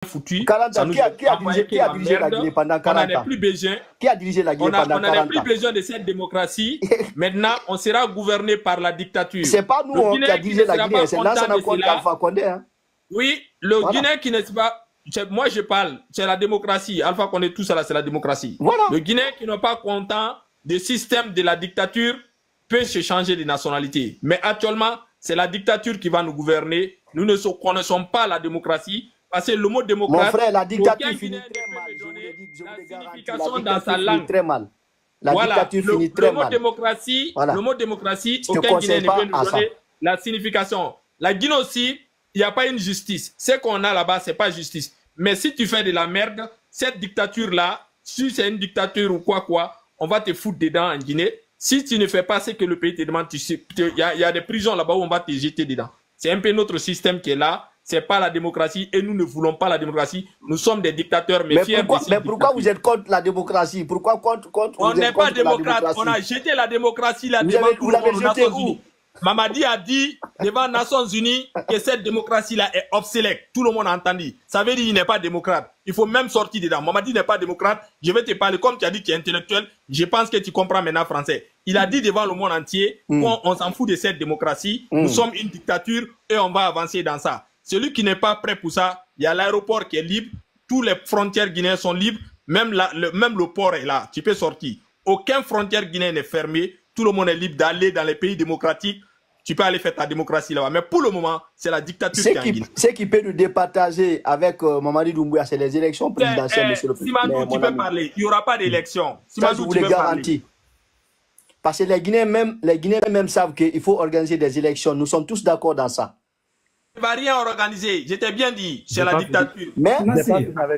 foutu. 40 ans, qui a dirigé la Guinée pendant 40 ans? On n'en a plus besoin. Qui a dirigé la Guinée pendant 40 ans? On n'en a plus besoin de cette démocratie. Maintenant, on sera gouverné par la dictature. C'est pas nous qui a dirigé la Guinée, c'est Lansana Conté Alpha Condé. Hein? Oui, le Guinéen qui n'est pas... Moi, je parle, c'est la démocratie. Alpha Condé, tout ça, c'est la démocratie. Voilà. Le Guinéen qui n'est pas content du système de la dictature peut se changer de nationalité. Mais actuellement, c'est la dictature qui va nous gouverner. Nous ne connaissons pas la démocratie. Parce que le mot démocrate... Mon frère, la dictature finit très mal. Je vous le dis, je vous le garantis. La dictature finit très mal. La dictature finit très mal. Le mot démocratie, aucun Guinéen ne peut nous donner la signification. La Guinée aussi, il n'y a pas une justice. Ce qu'on a là-bas, ce n'est pas justice. Mais si tu fais de la merde, cette dictature-là, si c'est une dictature ou quoi, on va te foutre dedans en Guinée. Si tu ne fais pas ce que le pays te demande, il y a des prisons là-bas où on va te jeter dedans. C'est un peu notre système qui est là. C'est pas la démocratie et nous ne voulons pas la démocratie. Nous sommes des dictateurs, mais fiers de cette Mais pourquoi vous êtes contre la démocratie? Pourquoi contre On n'est pas démocrate. On a jeté la démocratie là devant tout le monde aux Nations Unies. Mamadi a dit devant les Nations Unies que cette démocratie-là est obsolète. Tout le monde a entendu. Ça veut dire qu'il n'est pas démocrate. Il faut même sortir dedans. Mamadi n'est pas démocrate. Je vais te parler comme tu as dit, tu es intellectuel. Je pense que tu comprends maintenant français. Il a dit devant le monde entier qu'on s'en fout de cette démocratie. Nous sommes une dictature et on va avancer dans ça. Celui qui n'est pas prêt pour ça, il y a l'aéroport qui est libre. Toutes les frontières guinéennes sont libres. Même le port est là. Tu peux sortir. Aucune frontière guinéenne n'est fermée. Tout le monde est libre d'aller dans les pays démocratiques. Tu peux aller faire ta démocratie là-bas. Mais pour le moment, c'est la dictature qui est en Guinée. Ce qui peut nous départager avec Mamadi Doumbouya, c'est les élections présidentielles, monsieur le président. Simadou, tu peux parler. Il n'y aura pas d'élection. Ça, je vous le garantis. Parce que les Guinéens même savent qu'il faut organiser des élections. Nous sommes tous d'accord dans ça. Il ne va rien organiser. Je t'ai bien dit. C'est la dictature. Mais,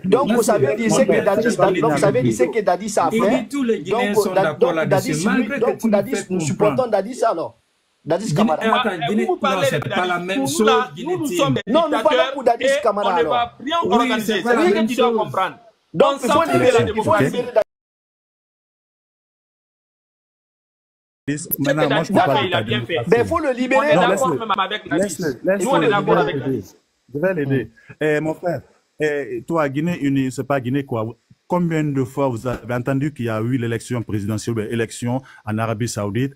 donc, vous savez dire ce que Dadis a fait. Tous les Guinéens sont d'accord là-dessus. Donc, Dadis, nous supportons Dadis alors. Dadis Camara. Vous parlez de pas la même chose. Nous sommes des non, nous parlons pour Dadis Camara. On ne va rien organiser. C'est rien que tu dois comprendre. Donc, il faut libérer la démocratie. Maintenant, moi, je parle il a bien fait. Mais il faut le libérer. On est d'accord même avec Dadis. Nous, on est d'accord avec Dadis. Je vais l'aider. Mon frère, toi, Guinée unie, c'est pas Guinée quoi. Combien de fois vous avez entendu qu'il y a eu l'élection présidentielle, l'élection en Arabie Saoudite,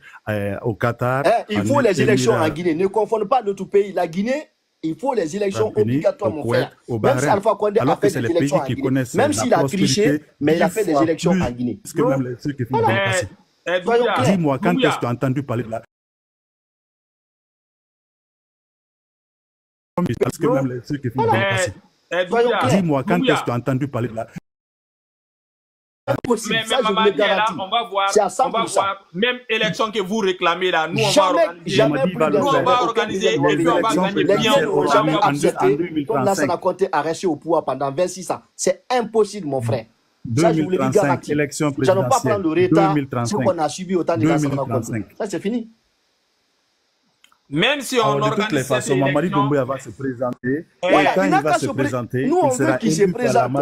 au Qatar? Il faut les élections en Guinée. Ne confondez pas d'autres pays. La Guinée, il faut les élections obligatoires, mon frère. Même si Alpha Condé a fait des élections en Guinée. Même s'il a triché, mais il a fait des élections en Guinée. Est-ce que même ceux qui font dis-moi, quand est-ce que tu as entendu parler de la... Parce que même ceux qui font dis-moi, quand est-ce que tu as entendu parler de la... Mais là, on va voir, même élection que vous réclamez là, nous on va organiser et puis on va gagner bien. Jamais accepté comme Lansana Conté a resté au pouvoir pendant 26 ans. C'est impossible, mon frère. Ça, je vous le dis garanti. Nous n'allons pas prendre le retard, ce qu'on a subi autant de Lansana Conté. Ça, c'est fini. Même si on organise de toutes les façons, Mamadi Doumbouya va se présenter. Voilà, quand il va se présenter, nous, on veut qu'il se présente.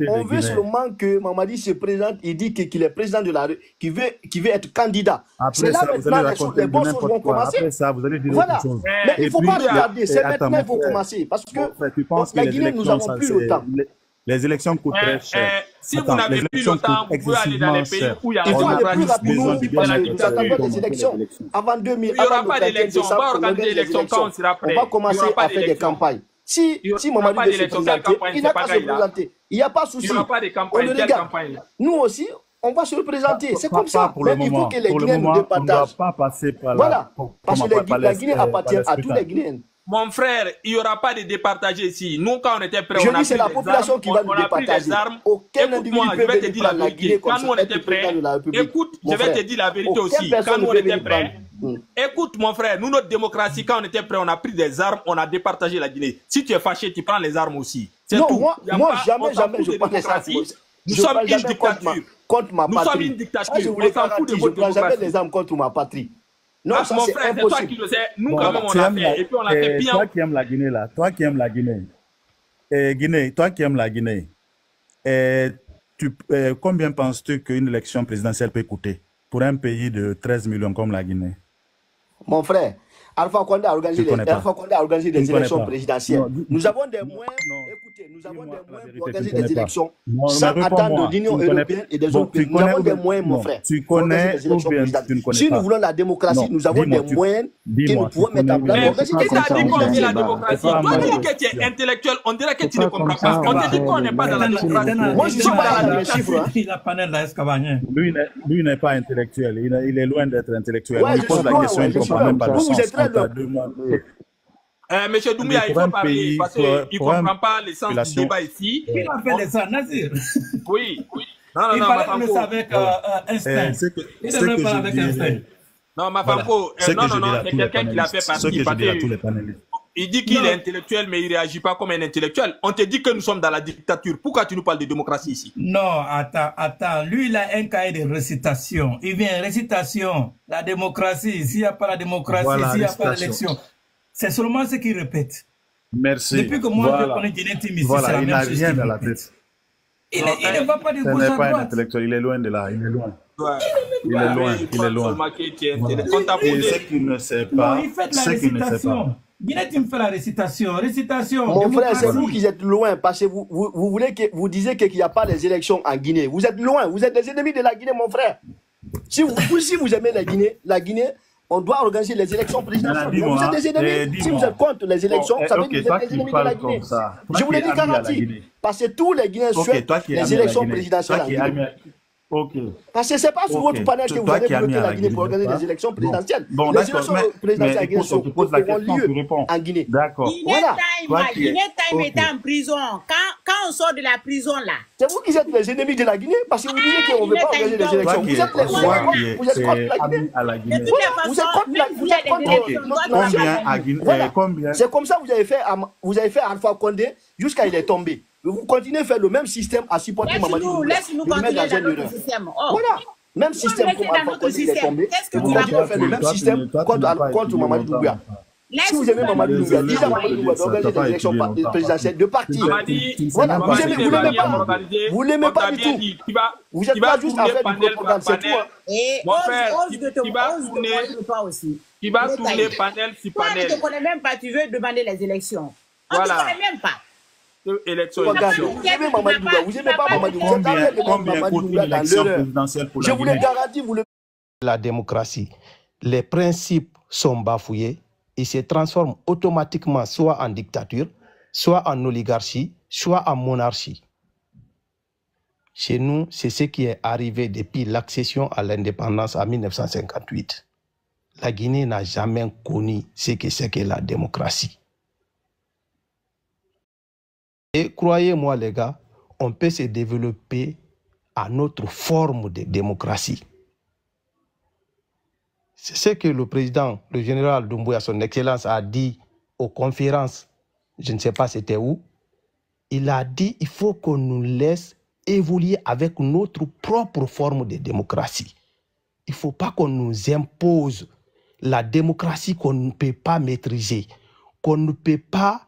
On veut seulement que Mamadi se présente. Il dit qu'il est président de la rue, qu'il veut être candidat. Après ça, vous allez raconter n'importe quoi. Après ça, vous allez dire autre chose. Mais il ne faut pas regarder. C'est maintenant qu'il faut commencer. Parce que la Guinée, nous n'avons plus le temps. Les élections coûtent très cher. Si vous n'avez plus le temps, vous pouvez aller dans les pays où il y a des élections. Avant 2000, il n'y aura pas d'élection. On va organiser des élections quand on sera prêt. On va commencer à faire des campagnes. Si Mamadi veut se présenter, il n'a qu'à se présenter. Il n'y a pas de souci. Il n'y aura pas de campagne. Quelle campagne? Nous aussi, on va se représenter. C'est comme ça. Pour le moment, il faut que les Guinéens nous départagent. On ne doit pas passer par là. Voilà. Parce que la Guinée appartient à tous les Guinéens. Mon frère, il n'y aura pas de départager ici. Nous, quand on était prêts, on a pris la population qui va nous départager. Aucun individu je vais te dire la vérité. Quand nous, on était prêts, écoute, je vais te dire la vérité aussi. Quand nous, on était prêts, écoute, mon frère, nous, notre démocratie, quand on était prêts, on a pris des armes, on a départagé la Guinée. Si tu es fâché, tu prends les armes aussi. C'est tout. Moi, jamais, je prends les armes. Nous sommes une dictature. Contre ma patrie. Nous sommes une dictature. On s'en fout de votre démocratie. Je ne prends jamais les armes contre ma patrie. Non, ça, mon frère, c'est toi qui le sais. Nous, quand même, on l'a fait. Et puis, on l'a fait bien. Toi qui aimes la Guinée, là. Toi qui aimes la Guinée. Toi qui aimes la Guinée. Combien penses-tu qu'une élection présidentielle peut coûter pour un pays de 13 millions comme la Guinée? Mon frère, Alpha Condé a organisé des élections présidentielles. Nous avons des moyens. Écoutez. Écoutez, nous avons des moyens pour organiser des élections sans attendre de l'Union européenne et des autres pays. Nous avons des moyens, mon frère. Tu connais ou bien tu ne connais pas? Si nous voulons la démocratie, nous avons des moyens que nous pouvons mettre en place. Qui t'a dit qu'on est la démocratie? Toi, tu dis que tu es intellectuel, on dirait que tu ne comprends pas. On te dit qu'on n'est pas dans la démocratie. Moi, je ne suis pas dans les chiffres. Lui n'est pas intellectuel, il est loin d'être intellectuel. On lui pose la question, il ne comprend même pas le sens. Vous êtes très loin. Monsieur Doumbia, il faut parler parce qu'il ne comprend pas le sens du débat ici. Qui a fait ça, Nazir? Oui. Non, il fallait ça avec Einstein. Il devrait parler avec Einstein. Non, ma femme, non, c'est quelqu'un qui l'a fait partie. Il dit qu'il est intellectuel, mais il ne réagit pas comme un intellectuel. On te dit que nous sommes dans la dictature. Pourquoi tu nous parles de démocratie ici? Non, attends. Lui, il a un cahier de récitation. Il vient, récitation, la démocratie. S'il n'y a pas la démocratie, s'il n'y a pas l'élection. C'est seulement ce qu'il répète. Merci. Depuis que moi, je connais Genetim ici, c'est la même chose. Il n'a rien dans la tête. Il ne va pas de gauche à droite. Ce n'est pas un intellectuel, il est loin de là, il est loin. Il est loin. Et ce qu'il ne sait pas, il fait de la récitation. Genetim fait la récitation. Mon frère, c'est vous qui êtes loin parce que vous disiez qu'il n'y a pas les élections en Guinée. Vous êtes loin, vous êtes des ennemis de la Guinée, mon frère. Si vous aimez la Guinée, on doit organiser les élections présidentielles. Vous êtes des ennemis. Si vous êtes contre les élections, ça veut dire que vous êtes des ennemis de la Guinée. Je vous l'ai dit garanti. Parce que tous les Guinéens souhaitent les élections présidentielles en Guinée. Parce que ce n'est pas sur votre panel que vous allez bloquer la Guinée pour organiser les élections présidentielles. Les élections présidentielles en Guinée auront lieu en Guinée. D'accord. Voilà. Guinée Time était en prison. Quand on sort de la prison là. C'est vous qui êtes les ennemis de la Guinée parce que vous disiez qu'on ne veut pas organiser les élections. Vous êtes contre la Guinée. De toutes les façons, c'est comme ça que vous avez fait Alpha Condé jusqu'à il est tombé. Vous continuez à faire le même système à supporter Mamadou. Laisse-nous continuer dans notre système. Voilà. Même système comme Alpha Condé est tombé. Vous continuez à faire le même système contre Mamadou Doumbouya. Si vous aimez Mamadou Doumbouya, dites à Mamadou Doumbouya d'organiser des élections présidentielles de parti. Voilà. Vous l'aimez pas du tout. Vous n'êtes pas juste à faire du propagande, c'est tout. Et ose de te pas aussi. Qui va tourner panel si panel. Tu ne te connais même pas, tu veux demander les élections. On ne te connaît même pas. Vous aimez Mamadou Doumbouya, vous n'aimez pas Mamadou Doumbouya. Combien coûte une élection présidentielle pour la Guinée? Je vous l'ai garanti, La démocratie, les principes sont bafouillés. Il se transforme automatiquement soit en dictature, soit en oligarchie, soit en monarchie. Chez nous, c'est ce qui est arrivé depuis l'accession à l'indépendance en 1958. La Guinée n'a jamais connu ce que c'est que la démocratie. Et croyez-moi les gars, on peut se développer à notre forme de démocratie. C'est ce que le président, le général Doumbouya, son excellence, a dit aux conférences, je ne sais pas c'était où. Il a dit il faut qu'on nous laisse évoluer avec notre propre forme de démocratie. Il ne faut pas qu'on nous impose la démocratie qu'on ne peut pas maîtriser, qu'on ne peut pas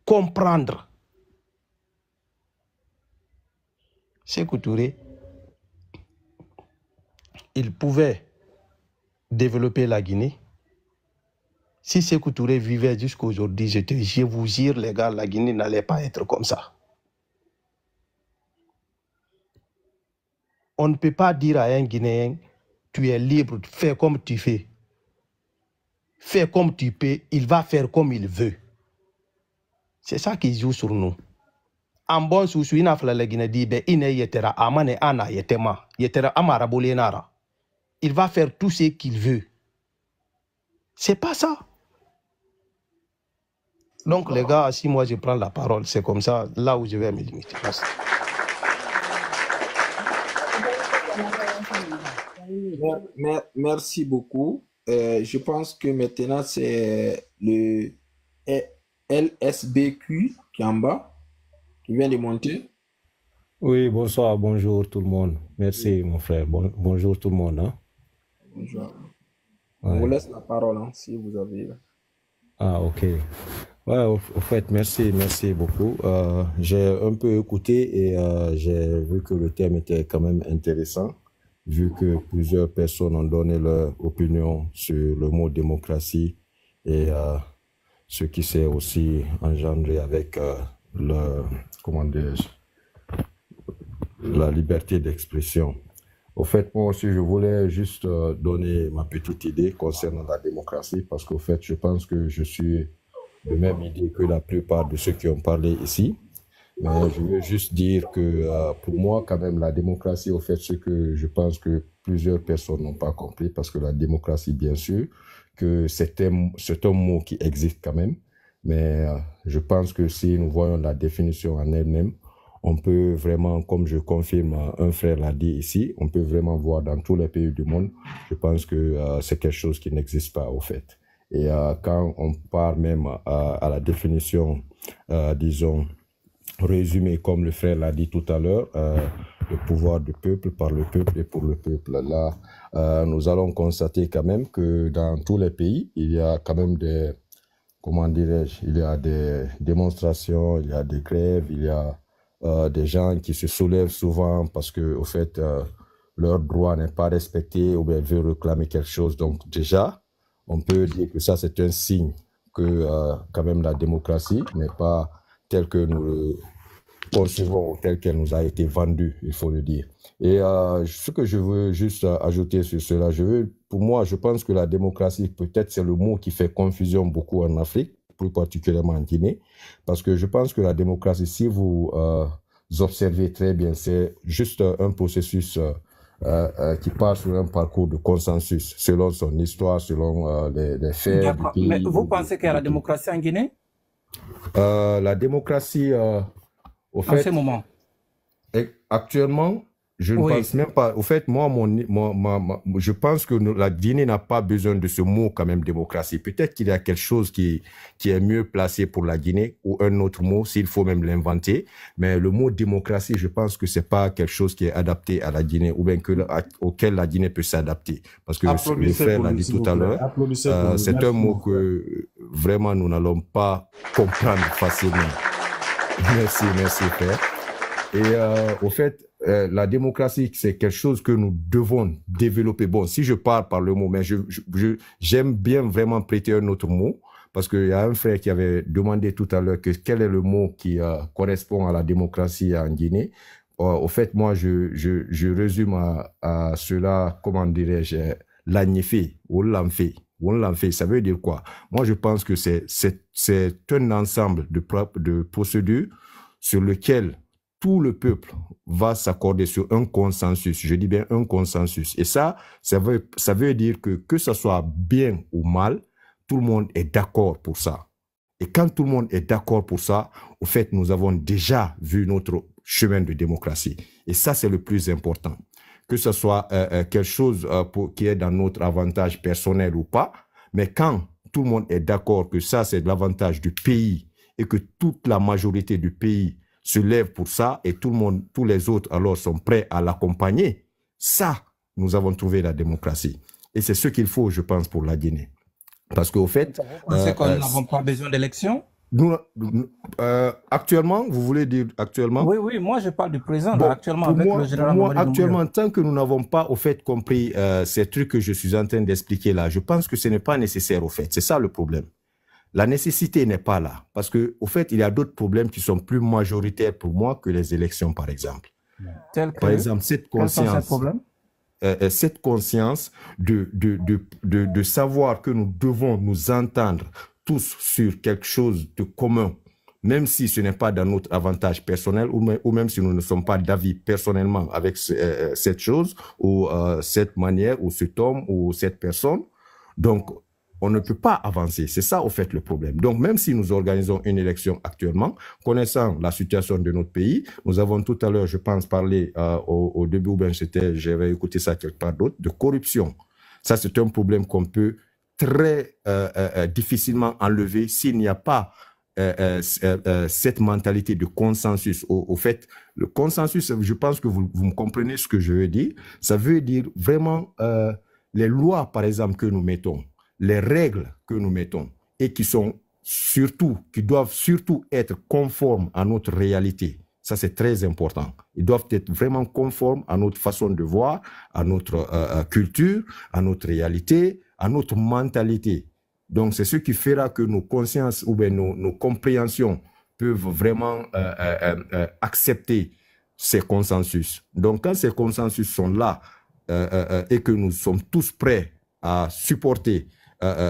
comprendre. Sékou Touré, il pouvait développer la Guinée. Si Sékou Touré vivait jusqu'à aujourd'hui, je vous jure, les gars, la Guinée n'allait pas être comme ça. On ne peut pas dire à un Guinéen, tu es libre, fais comme tu fais. Fais comme tu peux, il va faire comme il veut. C'est ça qui joue sur nous. En bon souci, il a fait la Guinée dit, il va faire tout ce qu'il veut. C'est pas ça. Donc les gars, si moi je prends la parole, c'est comme ça, là où je vais me limiter. Merci. Merci beaucoup. Je pense que maintenant c'est le LSBQ qui est en bas, qui vient de monter. Oui, bonsoir, bonjour tout le monde. Merci mon frère. Bonjour tout le monde. Hein? Bonjour. Ouais. On vous laisse la parole hein, si vous avez. Ah, ok. Ouais, au fait, merci beaucoup. J'ai un peu écouté et j'ai vu que le thème était quand même intéressant, vu que plusieurs personnes ont donné leur opinion sur le mot démocratie et ce qui s'est aussi engendré avec comment dirais-je, la liberté d'expression. Au fait, moi aussi, je voulais juste donner ma petite idée concernant la démocratie, parce qu'au fait, je pense que je suis de même idée que la plupart de ceux qui ont parlé ici. Mais je veux juste dire que pour moi, quand même, la démocratie, au fait, ce que je pense que plusieurs personnes n'ont pas compris, parce que la démocratie, bien sûr, que c'est un mot qui existe quand même. Mais je pense que si nous voyons la définition en elle-même, on peut vraiment, comme je confirme, un frère l'a dit ici, on peut vraiment voir dans tous les pays du monde, je pense que c'est quelque chose qui n'existe pas, au fait. Et quand on part même à la définition, disons, résumée, comme le frère l'a dit tout à l'heure, le pouvoir du peuple, par le peuple et pour le peuple. Là, nous allons constater quand même que dans tous les pays, il y a quand même des, comment dirais-je, il y a des démonstrations, il y a des grèves, il y a des gens qui se soulèvent souvent parce que, au fait, leur droit n'est pas respecté ou bien veulent réclamer quelque chose. Donc déjà, on peut dire que ça, c'est un signe que quand même la démocratie n'est pas telle que nous le concevons ou telle qu'elle nous a été vendue, il faut le dire. Et ce que je veux juste ajouter sur cela, pour moi, je pense que la démocratie, peut-être c'est le mot qui fait confusion beaucoup en Afrique, plus particulièrement en Guinée, parce que je pense que la démocratie, si vous observez très bien, c'est juste un processus qui part sur un parcours de consensus, selon son histoire, selon les faits du pays. Mais vous pensez qu'il y a la démocratie en Guinée? La démocratie, au fait, en ce moment, actuellement, je ne pense même pas. Au fait, moi, je pense que la Guinée n'a pas besoin de ce mot quand même démocratie. Peut-être qu'il y a quelque chose qui est mieux placé pour la Guinée ou un autre mot, s'il faut même l'inventer. Mais le mot démocratie, je pense que c'est pas quelque chose qui est adapté à la Guinée ou bien auquel la Guinée peut s'adapter. Parce que le frère l'a dit tout à l'heure, c'est un mot que vraiment nous n'allons pas comprendre facilement. Merci frère. Et au fait, la démocratie, c'est quelque chose que nous devons développer. Bon, si je parle par le mot, mais j'aime bien vraiment prêter un autre mot, parce qu'il y a un frère qui avait demandé tout à l'heure quel est le mot qui correspond à la démocratie en Guinée. Au fait, moi, je résume à cela, comment dirais-je, l'agnéfé ou l'enfé. Ça veut dire quoi? Moi, je pense que c'est un ensemble de procédures sur lequel tout le peuple va s'accorder sur un consensus. Je dis bien un consensus. Et ça veut dire que ça soit bien ou mal, tout le monde est d'accord pour ça. Et quand tout le monde est d'accord pour ça, au fait, nous avons déjà vu notre chemin de démocratie. Et ça, c'est le plus important. Que ce soit quelque chose qui est dans notre avantage personnel ou pas, mais quand tout le monde est d'accord que ça, c'est de l'avantage du pays et que toute la majorité du pays se lève pour ça et tous les autres alors sont prêts à l'accompagner, ça, nous avons trouvé la démocratie. Et c'est ce qu'il faut, je pense, pour la Guinée. Parce qu'au fait... Vous pensez que nous n'avons pas besoin d'élections? Actuellement, vous voulez dire actuellement? Oui, moi je parle du présent, là, actuellement, avec le général. Moi, actuellement, tant que nous n'avons pas, au fait, compris ces trucs que je suis en train d'expliquer là, je pense que ce n'est pas nécessaire, au fait. C'est ça le problème. La nécessité n'est pas là. Parce que, au fait, il y a d'autres problèmes qui sont plus majoritaires pour moi que les élections, par exemple. Par exemple, cette conscience de savoir que nous devons nous entendre tous sur quelque chose de commun, même si ce n'est pas dans notre avantage personnel ou même si nous ne sommes pas d'avis personnellement avec cette chose ou cette manière ou cet homme ou cette personne. Donc, on ne peut pas avancer. C'est ça, au fait, le problème. Donc, même si nous organisons une élection actuellement, connaissant la situation de notre pays, nous avons tout à l'heure, je pense, parlé au début, ou bien j'avais écouté ça quelque part d'autre, de corruption. Ça, c'est un problème qu'on peut très difficilement enlever s'il n'y a pas cette mentalité de consensus. Au fait, le consensus, je pense que vous me comprenez ce que je veux dire. Ça veut dire vraiment les lois, par exemple, que nous mettons, les règles que nous mettons et qui doivent surtout être conformes à notre réalité. Ça, c'est très important. Ils doivent être vraiment conformes à notre façon de voir, à notre culture, à notre réalité, à notre mentalité. Donc, c'est ce qui fera que nos consciences ou bien nos compréhensions peuvent vraiment accepter ces consensus. Donc, quand ces consensus sont là et que nous sommes tous prêts à supporter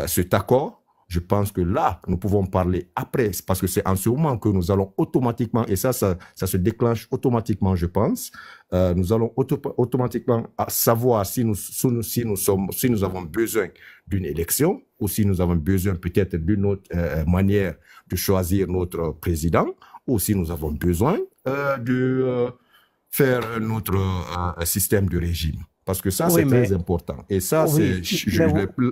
cet accord, je pense que là, nous pouvons parler après, parce que c'est en ce moment que nous allons automatiquement, et ça se déclenche automatiquement, je pense, nous allons automatiquement savoir si nous avons besoin d'une élection ou si nous avons besoin peut-être d'une autre manière de choisir notre président ou si nous avons besoin de faire notre système de régime. Parce que ça, c'est très important. Et ça,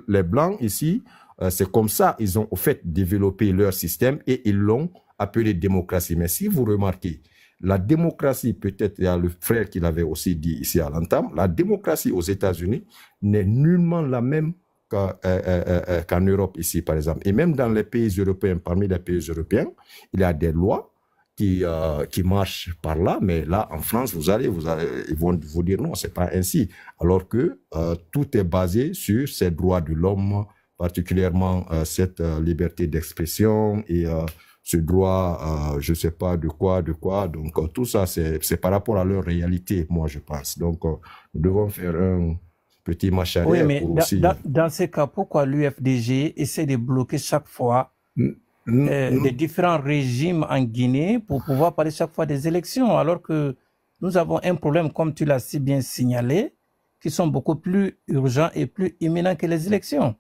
les Blancs ici, c'est comme ça, ils ont au fait développé leur système et ils l'ont appelé démocratie. Mais si vous remarquez, la démocratie, peut-être, il y a le frère qui l'avait aussi dit ici à l'entame, la démocratie aux États-Unis n'est nullement la même qu'en Europe ici, par exemple. Et même dans les pays européens, parmi les pays européens, il y a des lois qui marchent par là, mais là, en France, ils vont vous dire non, c'est pas ainsi. Alors que tout est basé sur ces droits de l'homme, particulièrement cette liberté d'expression et ce droit, je sais pas de quoi. Donc, tout ça, c'est par rapport à leur réalité, moi, je pense. Donc, nous devons faire un petit marche arrière. Oui, mais pour aussi... dans ces cas, pourquoi l'UFDG essaie de bloquer chaque fois des différents régimes en Guinée pour pouvoir parler chaque fois des élections, alors que nous avons un problème, comme tu l'as si bien signalé, qui sont beaucoup plus urgents et plus imminents que les élections?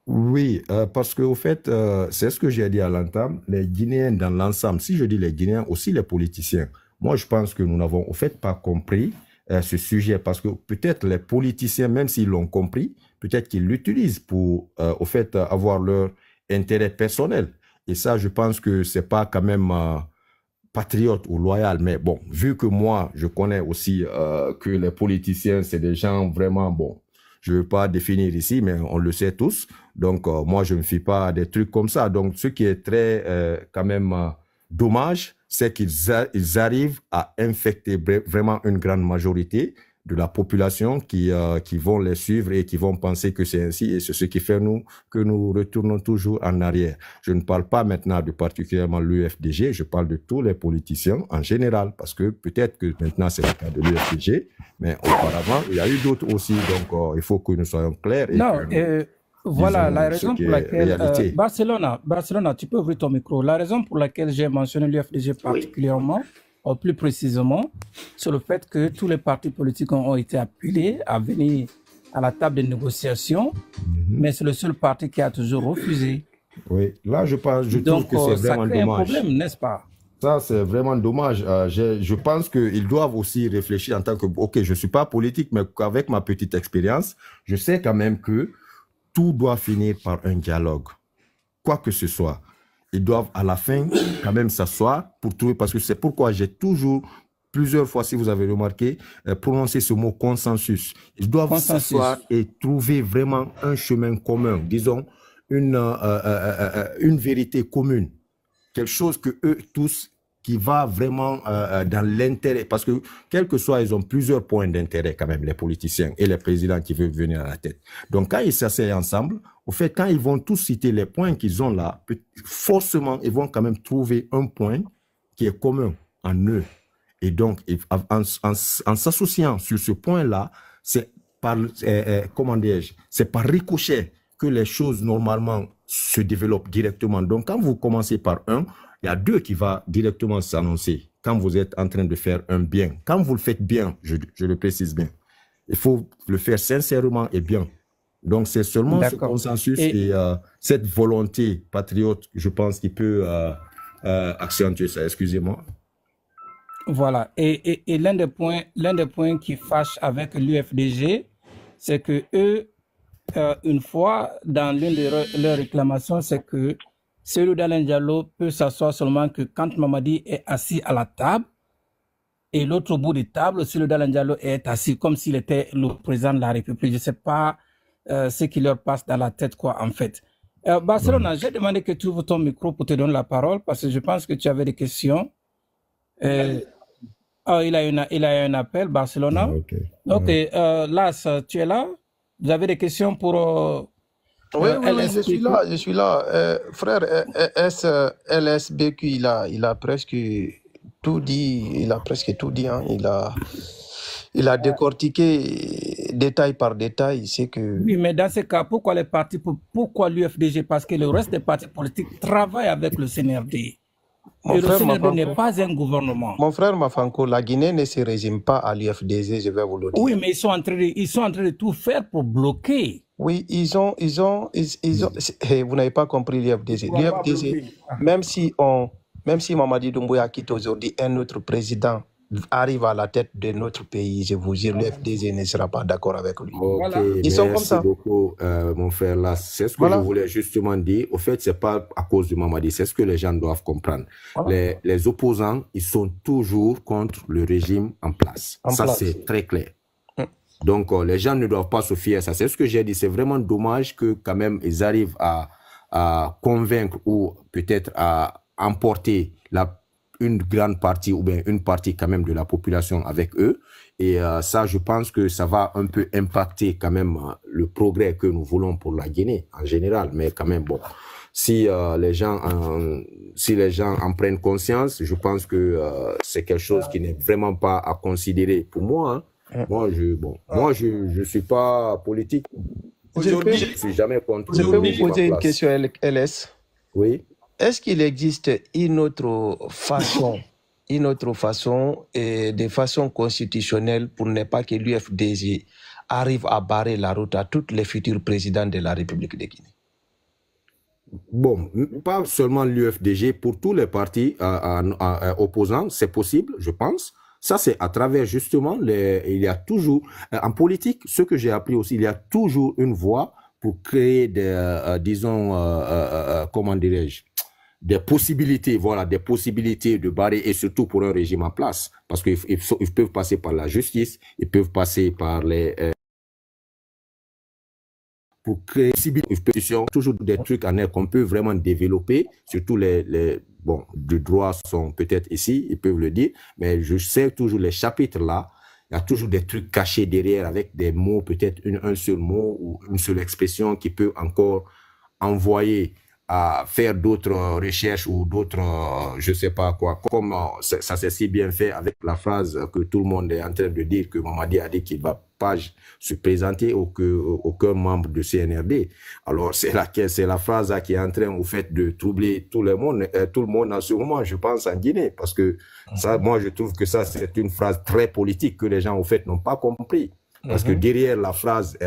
Oui, parce qu'au fait, c'est ce que j'ai dit à l'entame, les Guinéens dans l'ensemble, si je dis les Guinéens, aussi les politiciens, moi je pense que nous n'avons au fait pas compris ce sujet, parce que peut-être les politiciens, même s'ils l'ont compris, peut-être qu'ils l'utilisent pour au fait avoir leur intérêt personnel. Et ça, je pense que c'est pas quand même patriote ou loyal. Mais bon, vu que moi, je connais aussi que les politiciens, c'est des gens vraiment, bon, je ne veux pas définir ici, mais on le sait tous. Donc, moi, je ne me fie pas à des trucs comme ça. Donc, ce qui est très, quand même, dommage, c'est qu'ils arrivent à infecter vraiment une grande majorité de la population qui vont les suivre et qui vont penser que c'est ainsi. Et c'est ce qui fait que nous retournons toujours en arrière. Je ne parle pas maintenant de particulièrement l'UFDG, je parle de tous les politiciens en général, parce que peut-être que maintenant c'est le cas de l'UFDG, mais auparavant, il y a eu d'autres aussi. Donc, il faut que nous soyons clairs. Voilà la raison pour laquelle... Barcelona, tu peux ouvrir ton micro. La raison pour laquelle j'ai mentionné l'UFDG particulièrement, plus précisément, sur le fait que tous les partis politiques ont été appelés à venir à la table de négociation, mais c'est le seul parti qui a toujours refusé. Oui, là je trouve que c'est vraiment dommage. Ça crée un problème, n'est-ce pas? Ça, c'est vraiment dommage. Je pense qu'ils doivent aussi réfléchir en tant que... Ok, je ne suis pas politique, mais avec ma petite expérience, je sais quand même que tout doit finir par un dialogue, quoi que ce soit. Ils doivent à la fin quand même s'asseoir pour trouver, parce que c'est pourquoi j'ai toujours, plusieurs fois, si vous avez remarqué, prononcé ce mot consensus. Ils doivent s'asseoir et trouver vraiment un chemin commun, disons, une vérité commune, quelque chose que eux tous, qui va vraiment dans l'intérêt, parce que quel que soit, ils ont plusieurs points d'intérêt quand même, les politiciens et les présidents qui veulent venir à la tête. Donc quand ils s'asseyent ensemble, au fait, quand ils vont tous citer les points qu'ils ont là, forcément, ils vont quand même trouver un point qui est commun en eux. Et donc, en s'associant sur ce point-là, c'est par, comment dirais-je, c'est par ricochet que les choses normalement se développent directement. Donc quand vous commencez par un, il y a deux qui va directement s'annoncer quand vous êtes en train de faire un bien. Quand vous le faites bien, je le précise bien, il faut le faire sincèrement et bien. Donc, c'est seulement ce consensus et cette volonté patriote, je pense, qui peut accentuer ça. Excusez-moi. Voilà. Et l'un des points qui fâche avec l'UFDG, c'est que eux, une fois, dans l'une de leurs réclamations, c'est que Cellou Dalein Diallo peut s'asseoir seulement que quand Mamadi est assis à la table et l'autre bout de table, Cellou Dalein Diallo est assis comme s'il était le président de la République. Je ne sais pas ce qui leur passe dans la tête, quoi, en fait. Barcelona, j'ai demandé que tu ouvres ton micro pour te donner la parole parce que je pense que tu avais des questions. Il a un appel, Barcelona. Ok. Las, tu es là? Vous avez des questions pour Oui, je suis là. Frère, LSBQ, il a presque tout dit. Hein. Il a décortiqué détail par détail. C'est que... Oui, mais dans ce cas, pourquoi les partis, pourquoi l'UFDG? Parce que le reste des partis politiques travaillent avec le CNRD. Le CNRD n'est pas un gouvernement. Mon frère Mafanko, la Guinée ne se résume pas à l'UFDG, je vais vous le dire. Oui, mais ils sont en train de tout faire pour bloquer. Oui, vous n'avez pas compris l'UFDG. L'UFDG, même si Mamadi Doumbouya quitte aujourd'hui, un autre président arrive à la tête de notre pays, je vous jure, l'UFDG ne sera pas d'accord avec lui. Voilà. Ils sont comme ça. Merci beaucoup, mon frère. Là, c'est ce que je voulais justement dire. Au fait, c'est pas à cause de Mamadi, c'est ce que les gens doivent comprendre. Voilà. Les opposants, ils sont toujours contre le régime en place. C'est très clair. Donc, les gens ne doivent pas se fier à ça. C'est ce que j'ai dit. C'est vraiment dommage que quand même ils arrivent à convaincre ou peut-être à emporter une grande partie ou bien une partie quand même de la population avec eux. Et ça, je pense que ça va un peu impacter quand même le progrès que nous voulons pour la Guinée en général. Mais quand même, bon, si les gens en prennent conscience, je pense que c'est quelque chose qui n'est vraiment pas à considérer pour moi. Hein. Moi, je suis pas politique. Aujourd'hui, je suis jamais contre. Je peux vous poser une question, LS? Oui. Est-ce qu'il existe une autre façon et de façon constitutionnelle pour ne pas que l'UFDG arrive à barrer la route à tous les futurs présidents de la République de Guinée? Bon, pas seulement l'UFDG, pour tous les partis opposants, c'est possible, je pense. Ça, c'est à travers justement, il y a toujours, en politique, ce que j'ai appris aussi, il y a toujours une voie pour créer comment dirais-je, des possibilités, voilà, des possibilités de barrer, et surtout pour un régime en place. Parce qu'ils peuvent passer par la justice, ils peuvent passer par pour créer toujours des trucs en air qu'on peut vraiment développer, surtout les droits sont peut-être ici, ils peuvent le dire, mais je sais toujours les chapitres là, il y a toujours des trucs cachés derrière avec des mots, peut-être un seul mot ou une seule expression qui peut encore envoyer à faire d'autres recherches ou d'autres, je sais pas quoi, comme ça s'est si bien fait avec la phrase que tout le monde est en train de dire que Mamadi a dit qu'il va pas se présenter aucun membre de CNRD. Alors c'est la phrase qui est en train au fait de troubler tout le monde en ce moment, je pense, en Guinée, parce que ça, moi je trouve que ça c'est une phrase très politique que les gens au fait n'ont pas compris. Parce que derrière la phrase,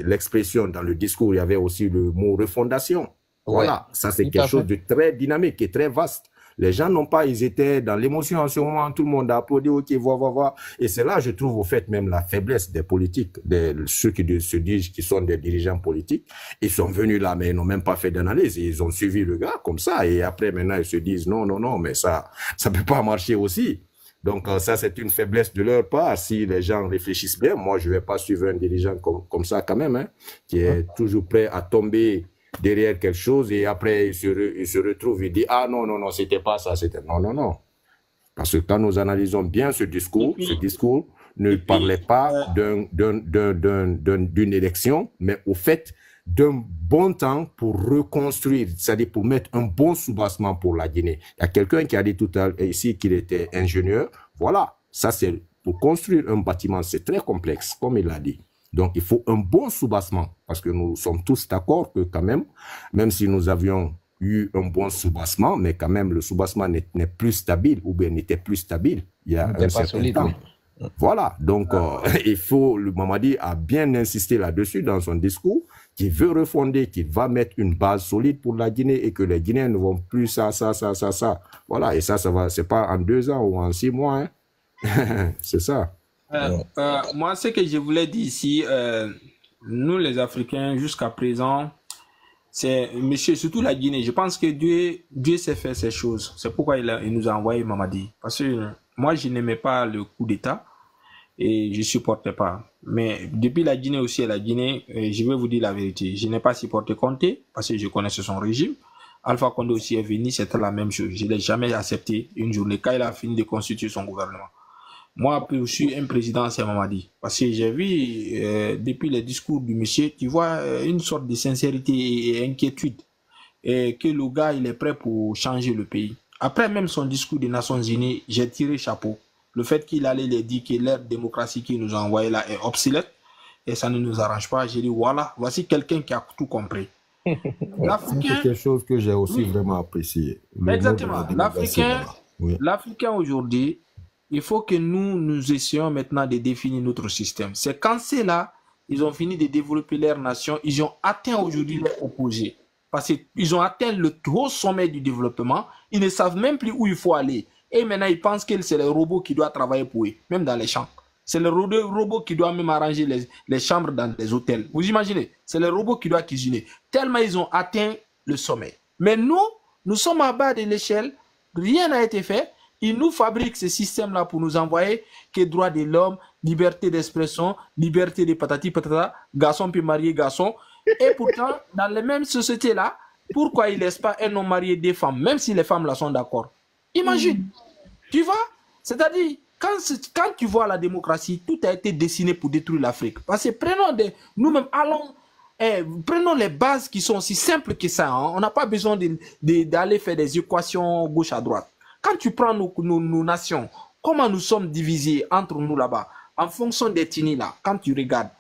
l'expression dans le discours, il y avait aussi le mot refondation. Voilà, ça c'est quelque chose de très dynamique et très vaste. Les gens n'ont pas, ils étaient dans l'émotion en ce moment, tout le monde a applaudi, ok, va. Et c'est là, je trouve, au fait, même la faiblesse des politiques, ceux qui se disent qu'ils sont des dirigeants politiques. Ils sont venus là, mais ils n'ont même pas fait d'analyse. Ils ont suivi le gars comme ça. Et après, maintenant, ils se disent non, mais ça peut pas marcher aussi. Donc, ça, c'est une faiblesse de leur part. Si les gens réfléchissent bien, moi, je vais pas suivre un dirigeant comme ça quand même, hein, qui est toujours prêt à tomber derrière quelque chose et après il se retrouve et dit ah non c'était pas ça, c'était non, parce que quand nous analysons bien ce discours ne parlait pas d'une élection, mais au fait d'un bon temps pour reconstruire, c'est-à-dire pour mettre un bon soubassement pour la Guinée. Il y a quelqu'un qui a dit tout à l'heure ici qu'il était ingénieur. Voilà, ça c'est pour construire un bâtiment, c'est très complexe comme il l'a dit. Donc, il faut un bon soubassement, parce que nous sommes tous d'accord que quand même si nous avions eu un bon soubassement, mais quand même le soubassement n'est plus stable, ou bien n'était plus stable il y a un certain temps. Oui. Voilà, donc il faut, le Mamadi a bien insisté là-dessus dans son discours, qu'il veut refonder, qu'il va mettre une base solide pour la Guinée et que les Guinéens ne vont plus ça. Voilà, et ça va, c'est pas en 2 ans ou en 6 mois, hein. C'est ça. Moi, ce que je voulais dire ici, nous les Africains, jusqu'à présent, c'est, monsieur, surtout la Guinée, je pense que Dieu sait faire ces choses. C'est pourquoi il nous a envoyé Mamadi. Parce que moi, je n'aimais pas le coup d'État et je ne supportais pas. Mais depuis la Guinée aussi, je vais vous dire la vérité. Je n'ai pas supporté Conté parce que je connaissais son régime. Alpha Condé aussi est venu, c'était la même chose. Je ne l'ai jamais accepté une journée quand il a fini de constituer son gouvernement. Moi, je suis un président, c'est Mamadi. Parce que j'ai vu, depuis les discours du monsieur, tu vois une sorte de sincérité et inquiétude. Et que le gars, il est prêt pour changer le pays. Après même son discours des Nations Unies, j'ai tiré chapeau. Le fait qu'il allait les dire que leur démocratie qu'il nous a envoyée là est obsolète et ça ne nous arrange pas. J'ai dit, voilà, voici quelqu'un qui a tout compris. C'est quelque chose que j'ai aussi vraiment apprécié. Exactement. L'Africain aujourd'hui, il faut que nous essayons maintenant de définir notre système. C'est quand c'est là, ils ont fini de développer leur nation, ils ont atteint aujourd'hui leur opposé. Parce qu'ils ont atteint le haut sommet du développement, ils ne savent même plus où il faut aller. Et maintenant, ils pensent que c'est le robot qui doit travailler pour eux, même dans les champs. C'est le robot qui doit même arranger les chambres dans les hôtels. Vous imaginez? C'est le robot qui doit cuisiner. Tellement ils ont atteint le sommet. Mais nous sommes à bas de l'échelle, rien n'a été fait. Ils nous fabriquent ce système-là pour nous envoyer que droit de l'homme, liberté d'expression, liberté de patati patata, garçon peut marier garçon. Et pourtant, dans les mêmes sociétés-là, pourquoi ils ne laissent pas un homme marier des femmes, même si les femmes là sont d'accord? Imagine, tu vois? C'est-à-dire, quand tu vois la démocratie, tout a été dessiné pour détruire l'Afrique. Parce que nous-mêmes, prenons les bases qui sont aussi simples que ça. Hein. On n'a pas besoin d'aller faire des équations gauche à droite. Quand tu prends nos nations, comment nous sommes divisés entre nous là-bas, en fonction des ethnies là, quand tu regardes.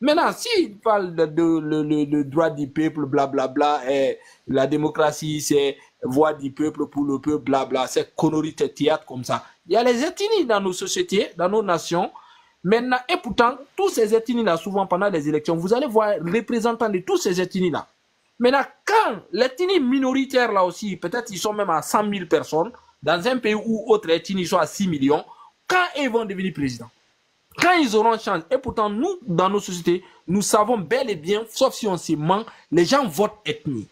Maintenant, s'ils parlent de droit du peuple, blablabla, et la démocratie, c'est voix du peuple pour le peuple, blabla, c'est conneries, théâtre comme ça. Il y a les ethnies dans nos sociétés, dans nos nations. Maintenant, et pourtant, tous ces ethnies-là, souvent pendant les élections, vous allez voir représentants de tous ces ethnies-là. Maintenant, quand l'ethnie minoritaire là aussi, peut-être ils sont même à 100 000 personnes, dans un pays où autres ethnies sont à 6 millions, quand ils vont devenir présidents, quand ils auront chance, et pourtant nous, dans nos sociétés, nous savons bel et bien, sauf si on se ment, les gens votent ethnie.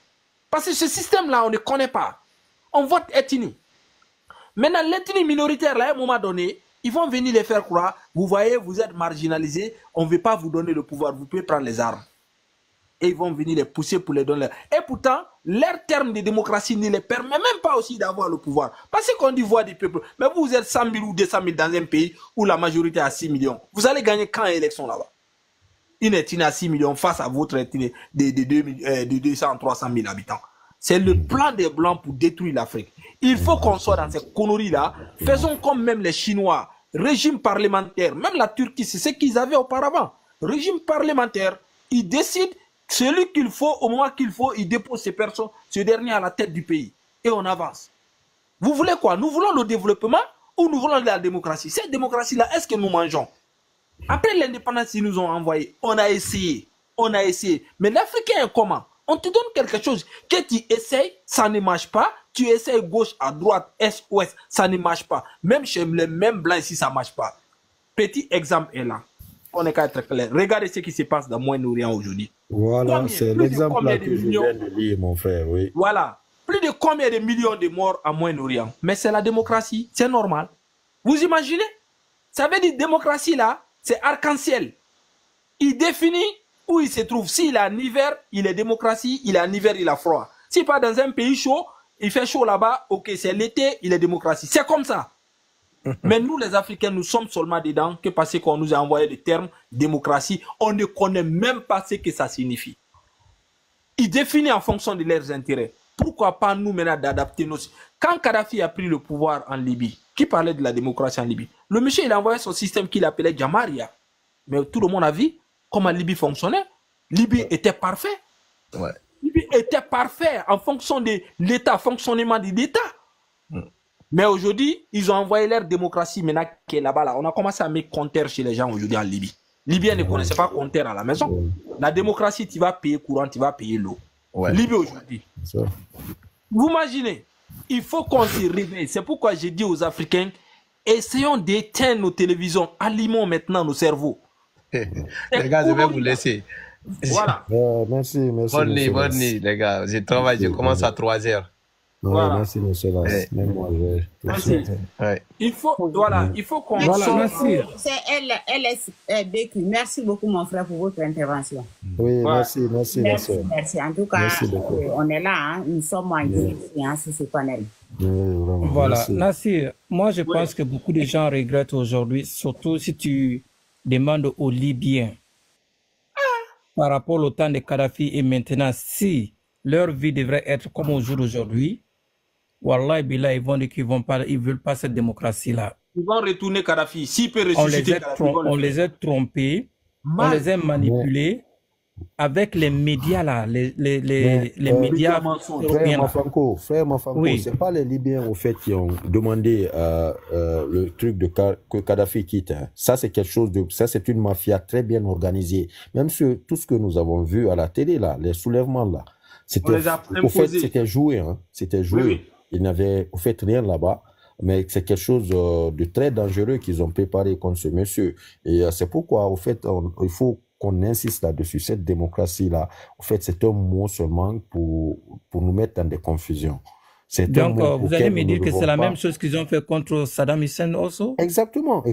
Parce que ce système-là, on ne connaît pas. On vote ethnie. Maintenant, l'ethnie minoritaire, là, à un moment donné, ils vont venir les faire croire, vous voyez, vous êtes marginalisés, on ne veut pas vous donner le pouvoir, vous pouvez prendre les armes. Et ils vont venir les pousser pour les donner. Et pourtant, leur terme de démocratie ne les permet même pas aussi d'avoir le pouvoir. Parce qu'on dit voix du peuple. Mais vous êtes 100 000 ou 200 000 dans un pays où la majorité a 6 millions. Vous allez gagner quand l'élection là-bas? Une ethnie à 6 millions face à votre ethnie de 200 300 000 habitants. C'est le plan des Blancs pour détruire l'Afrique. Il faut qu'on soit dans ces conneries-là. Faisons comme même les Chinois. Régime parlementaire. Même la Turquie, c'est ce qu'ils avaient auparavant. Régime parlementaire. Ils décident. Celui qu'il faut, au moment qu'il faut, il dépose ces personnes, ce dernier à la tête du pays. Et on avance. Vous voulez quoi? Nous voulons le développement ou nous voulons la démocratie? Cette démocratie-là, est-ce que nous mangeons? Après l'indépendance qu'ils nous ont envoyé, on a essayé. On a essayé. Mais l'Africain est comment? On te donne quelque chose que tu essayes, ça ne marche pas. Tu essayes gauche, à droite, est, ouest, ça ne marche pas. Même chez les mêmes blancs ici, ça ne marche pas. Petit exemple est là. On est qu'à être clair. Regardez ce qui se passe dans Moyen-Orient aujourd'hui. Voilà, c'est l'exemple là que je viens de lire, mon frère, oui. Voilà. Plus de combien de millions de morts à Moyen-Orient? Mais c'est la démocratie, c'est normal. Vous imaginez? Ça veut dire démocratie là, c'est arc-en-ciel. Il définit où il se trouve. S'il est en hiver, il est démocratie. Il est en hiver, il a froid. S'il part dans un pays chaud, il fait chaud là-bas, ok, c'est l'été, il est démocratie. C'est comme ça. Mais nous, les Africains, nous sommes seulement dedans que parce qu'on nous a envoyé le terme démocratie, on ne connaît même pas ce que ça signifie. Ils définissent en fonction de leurs intérêts. Pourquoi pas nous maintenant d'adapter nos... Quand Kadhafi a pris le pouvoir en Libye, qui parlait de la démocratie en Libye, le monsieur, il a envoyé son système qu'il appelait Jamaria. Mais tout le monde a vu comment Libye fonctionnait. Libye était parfait. Ouais. Libye était parfait en fonction de l'État, fonctionnement de l'État. Mais aujourd'hui, ils ont envoyé leur démocratie maintenant qui est là-bas. Là. On a commencé à mettre compteur chez les gens aujourd'hui en Libye. Libyens ne connaissaient pas compteur à la maison. La démocratie, tu vas payer courant, tu vas payer l'eau. Ouais. Libye aujourd'hui. Vous imaginez, il faut qu'on se réveille. C'est pourquoi j'ai dit aux Africains, essayons d'éteindre nos télévisions, allumons maintenant nos cerveaux. Les gars, je vais vous laisser. Voilà. Merci. Bonne nuit, les gars. Je travaille, je commence à 3 heures. Voilà. Merci, monsieur Las. Même moi, il faut, il faut qu'on... C'est LSBQ. Merci beaucoup, mon frère, pour votre intervention. Oui, merci. Merci. En tout cas, on est là, hein. Nous sommes en direct sur ce panel. Voilà, Merci. Nassir, moi je pense que beaucoup de gens regrettent aujourd'hui, surtout si tu demandes aux Libyens par rapport au temps de Kadhafi et maintenant, si leur vie devrait être comme au jour d'aujourd'hui, Wallah, Billah, ils vont dire qu'ils ne veulent pas cette démocratie-là. Ils vont retourner Kadhafi. S'ils peuvent ressusciter Kadhafi, on les a trompés, on les a manipulés avec les médias là, les médias. Frère Mafanko, oui. C'est pas les Libyens au fait qui ont demandé le truc que Kadhafi quitte. Hein. Ça c'est quelque chose ça c'est une mafia très bien organisée. Même tout ce que nous avons vu à la télé là, les soulèvements là, c'était joué, hein. C'était joué. Oui. Il n'avait au fait rien là-bas. Mais c'est quelque chose de très dangereux qu'ils ont préparé contre ce monsieur. Et c'est pourquoi, au fait, il faut qu'on insiste là-dessus. Cette démocratie-là, au fait, c'est un mot seulement pour nous mettre dans des confusions. Donc, vous allez me dire que c'est la même chose qu'ils ont fait contre Saddam Hussein aussi? Exactement.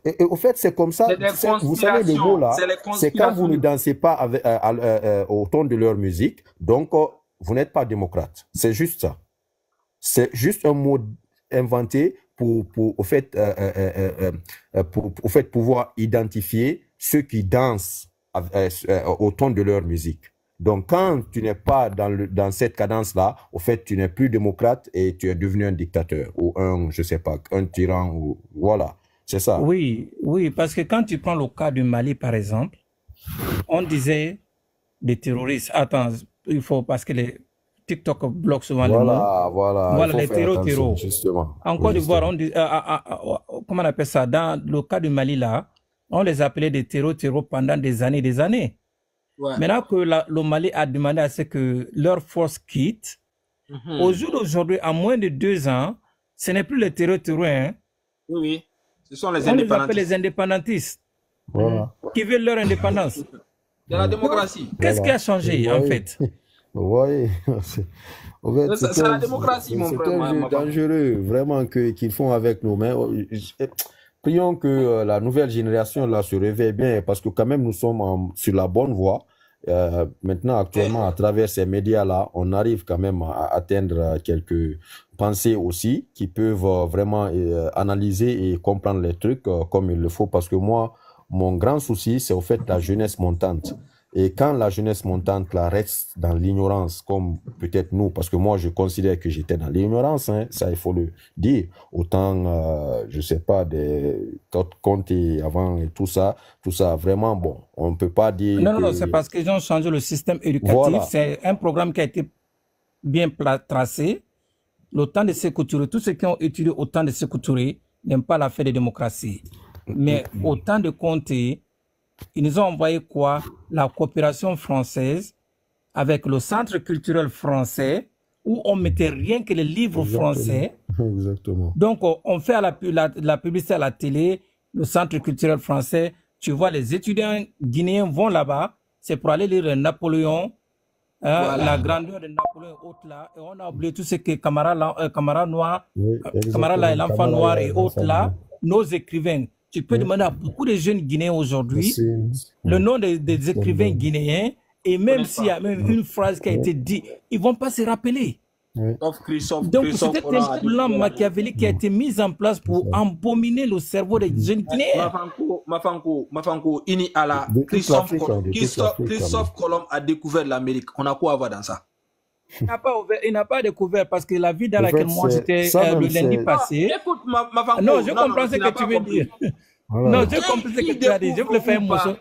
Et au fait, c'est comme ça. Vous savez, le mot là, c'est quand vous ne dansez pas au ton de leur musique, donc vous n'êtes pas démocrate. C'est juste ça. C'est juste un mot inventé pour pouvoir identifier ceux qui dansent au ton de leur musique. Donc, quand tu n'es pas dans cette cadence-là, au fait, tu n'es plus démocrate et tu es devenu un dictateur ou je sais pas, un tyran ou voilà, c'est ça. Oui, parce que quand tu prends le cas du Mali, par exemple, on disait des terroristes. Attends, il faut parce que les TikTok bloque souvent les mots. Voilà, les terreaux. En Côte d'Ivoire, on dit, comment on appelle ça? Dans le cas du Mali, là, on les appelait des terreaux pendant des années. Ouais. Maintenant que le Mali a demandé à ce que leur force quitte, au jour d'aujourd'hui, en moins de 2 ans, ce n'est plus les terreaux, hein. Oui, ce sont les indépendantistes. On les appelle les indépendantistes. Voilà. Qui veulent leur indépendance. De la démocratie. Qu'est-ce qui a changé, en fait? Oui, c'est la démocratie, mon frère. C'est un jeu dangereux, vraiment, qu'ils font avec nos mains. Prions que la nouvelle génération là se réveille bien, parce que quand même nous sommes sur la bonne voie. Maintenant, actuellement, à travers ces médias-là, on arrive quand même à atteindre quelques pensées aussi qui peuvent vraiment analyser et comprendre les trucs comme il le faut. Parce que moi, mon grand souci, c'est au fait la jeunesse montante. Et quand la jeunesse montante là reste dans l'ignorance, comme peut-être nous, parce que moi je considère que j'étais dans l'ignorance, hein, ça il faut le dire, autant je sais pas des comptes avant et tout ça vraiment bon, on peut pas dire. Non, c'est parce qu'ils ont changé le système éducatif. Voilà. C'est un programme qui a été bien tracé. Le temps de Sékou Touré, tous ceux qui ont étudié au temps de Sékou Touré n'aiment pas la fête de démocratie, mais au temps de Conté, ils nous ont envoyé quoi? La coopération française avec le centre culturel français où on mettait rien que les livres français. Exactement. Donc, on fait la publicité à la télé, le centre culturel français. Tu vois, les étudiants guinéens vont là-bas. C'est pour aller lire Napoléon, la grandeur de Napoléon et autres là. Et on a oublié tout ce que Camara Noir, Camara là, l'enfant noir et autres là, nos écrivains. Tu peux demander à beaucoup de jeunes Guinéens aujourd'hui le nom des écrivains guinéens, et même s'il y a même une phrase qui a été dite, ils ne vont pas se rappeler. Donc c'était un plan machiavélique qui a été mis en place pour embominer le cerveau des jeunes Guinéens. Mafanko, Christophe Colomb a découvert l'Amérique. On a quoi à voir dans ça? Il n'a pas découvert parce que la vie dans laquelle moi j'étais le lundi passé. Écoute, Mafanko. Non, je comprends ce que tu veux dire. Non, je comprends ce que tu as dit. Je voulais faire une motion